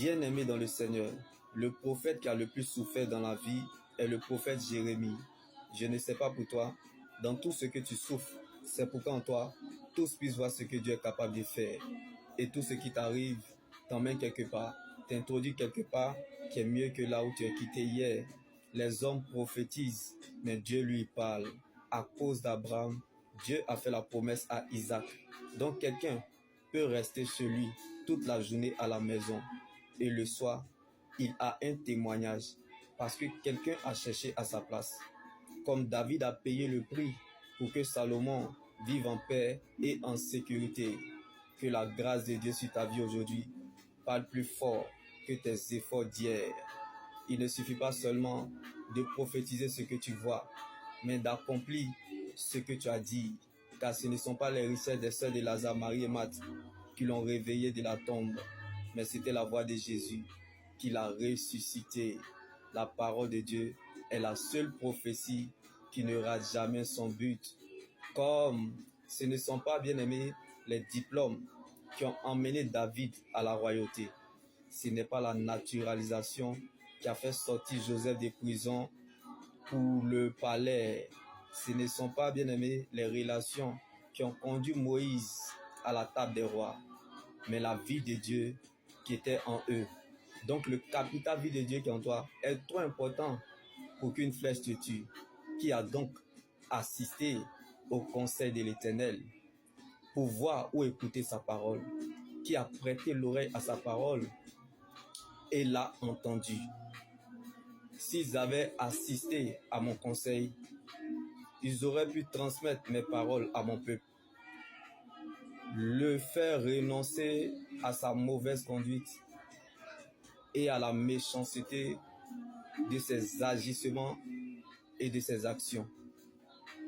Bien-aimé dans le Seigneur, le prophète qui a le plus souffert dans la vie est le prophète Jérémie. Je ne sais pas pour toi, dans tout ce que tu souffres, c'est pour qu'en toi, tous puissent voir ce que Dieu est capable de faire. Et tout ce qui t'arrive t'emmène quelque part, t'introduit quelque part qui est mieux que là où tu es quitté hier. Les hommes prophétisent, mais Dieu lui parle. À cause d'Abraham, Dieu a fait la promesse à Isaac. Donc quelqu'un peut rester chez lui toute la journée à la maison. Et le soir, il a un témoignage parce que quelqu'un a cherché à sa place. Comme David a payé le prix pour que Salomon vive en paix et en sécurité. Que la grâce de Dieu sur ta vie aujourd'hui parle plus fort que tes efforts d'hier. Il ne suffit pas seulement de prophétiser ce que tu vois, mais d'accomplir ce que tu as dit. Car ce ne sont pas les richesses des sœurs de Lazare, Marie et Marthe qui l'ont réveillé de la tombe, mais c'était la voix de Jésus qui l'a ressuscité. La parole de Dieu est la seule prophétie qui ne rate jamais son but. Comme ce ne sont pas, bien aimés, les diplômes qui ont emmené David à la royauté. Ce n'est pas la naturalisation qui a fait sortir Joseph des prisons pour le palais. Ce ne sont pas, bien aimés, les relations qui ont conduit Moïse à la table des rois, mais la vie de Dieu qui était en eux. Donc le capital vie de Dieu qui est en toi est trop important pour qu'une flèche te tue. Qui a donc assisté au conseil de l'Éternel pour voir ou écouter sa parole, qui a prêté l'oreille à sa parole et l'a entendu. S'ils avaient assisté à mon conseil, ils auraient pu transmettre mes paroles à mon peuple, le faire renoncer à sa mauvaise conduite et à la méchanceté de ses agissements et de ses actions.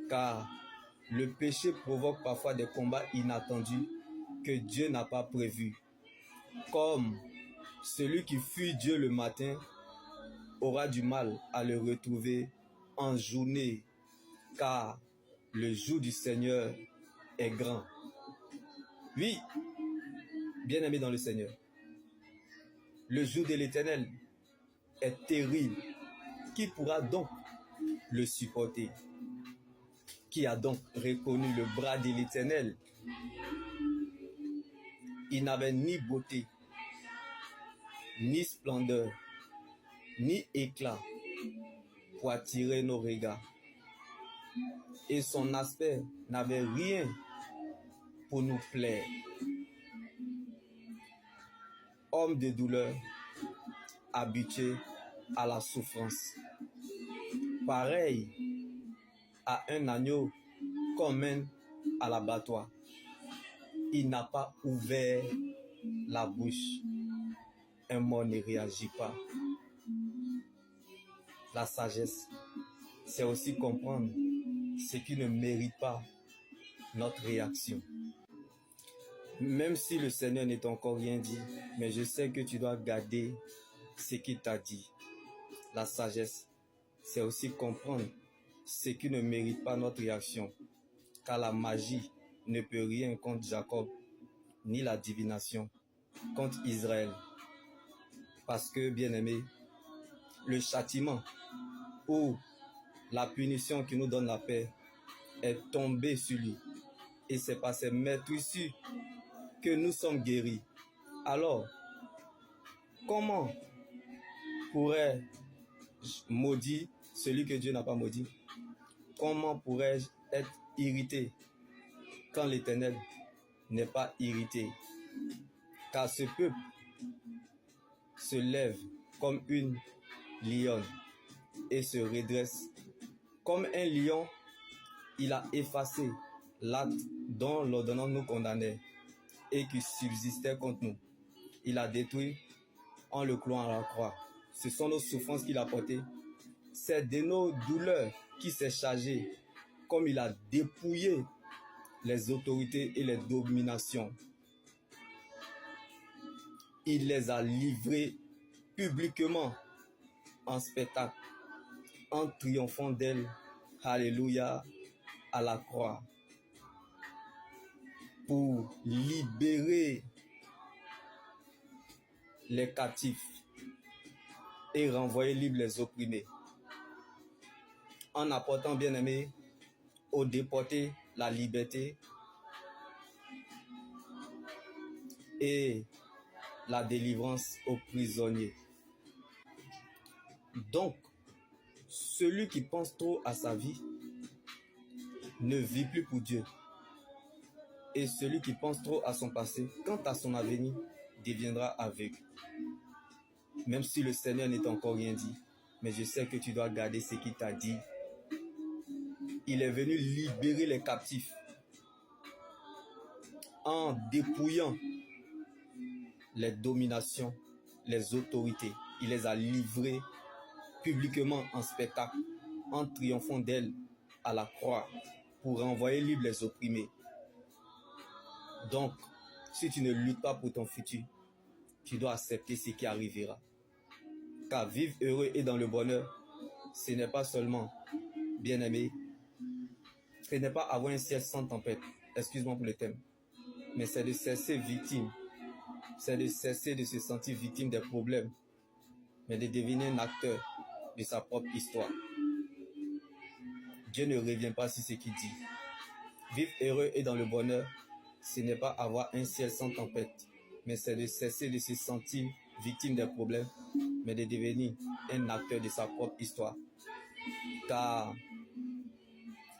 Car le péché provoque parfois des combats inattendus que Dieu n'a pas prévus. Comme celui qui fuit Dieu le matin aura du mal à le retrouver en journée, car le jour du Seigneur est grand. Oui, bien-aimé dans le Seigneur, le jour de l'Éternel est terrible. Qui pourra donc le supporter? Qui a donc reconnu le bras de l'Éternel? Il n'avait ni beauté, ni splendeur, ni éclat pour attirer nos regards. Et son aspect n'avait rien pour nous plaire. Homme de douleur, habitué à la souffrance. Pareil à un agneau qu'on mène à l'abattoir. Il n'a pas ouvert la bouche. Un mort ne réagit pas. La sagesse, c'est aussi comprendre ce qui ne mérite pas notre réaction. Même si le Seigneur n'est encore rien dit, mais je sais que tu dois garder ce qu'il t'a dit. La sagesse, c'est aussi comprendre ce qui ne mérite pas notre réaction. Car la magie ne peut rien contre Jacob, ni la divination contre Israël. Parce que, bien-aimé, le châtiment ou la punition qui nous donne la paix est tombé sur lui. Et c'est par ses meurtrissures que nous sommes guéris. Alors, comment pourrais-je maudire celui que Dieu n'a pas maudit? Comment pourrais-je être irrité quand l'Éternel n'est pas irrité? Car ce peuple se lève comme une lionne et se redresse. Comme un lion, il a effacé l'acte dont l'ordonnance nous condamnait et qui subsistait contre nous. Il a détruit en le clouant à la croix. Ce sont nos souffrances qu'il a portées. C'est de nos douleurs qu'il s'est chargé, comme il a dépouillé les autorités et les dominations. Il les a livrées publiquement en spectacle, en triomphant d'elle, alléluia, à la croix, pour libérer les captifs et renvoyer libres les opprimés, en apportant, bien-aimés, aux déportés la liberté et la délivrance aux prisonniers. Donc, celui qui pense trop à sa vie ne vit plus pour Dieu. Et celui qui pense trop à son passé, quant à son avenir, deviendra aveugle. Même si le Seigneur n'est encore rien dit, mais je sais que tu dois garder ce qu'il t'a dit. Il est venu libérer les captifs en dépouillant les dominations, les autorités. Il les a livrées publiquement en spectacle, en triomphant d'elles à la croix, pour renvoyer libres les opprimés. Donc, si tu ne luttes pas pour ton futur, tu dois accepter ce qui arrivera. Car vivre heureux et dans le bonheur, ce n'est pas seulement, bien-aimé, ce n'est pas avoir un ciel sans tempête, excuse-moi pour le thème, mais c'est de cesser victime, c'est de cesser de se sentir victime des problèmes, mais de devenir un acteur de sa propre histoire. Dieu ne revient pas sur ce qu'il dit. Vivre heureux et dans le bonheur, ce n'est pas avoir un ciel sans tempête, mais c'est de cesser de se sentir victime des problèmes, mais de devenir un acteur de sa propre histoire. Car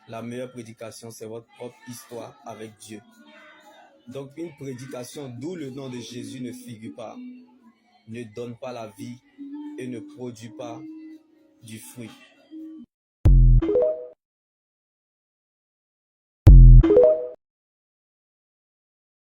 la meilleure prédication, c'est votre propre histoire avec Dieu. Donc une prédication d'où le nom de Jésus ne figure pas, ne donne pas la vie et ne produit pas du fruit.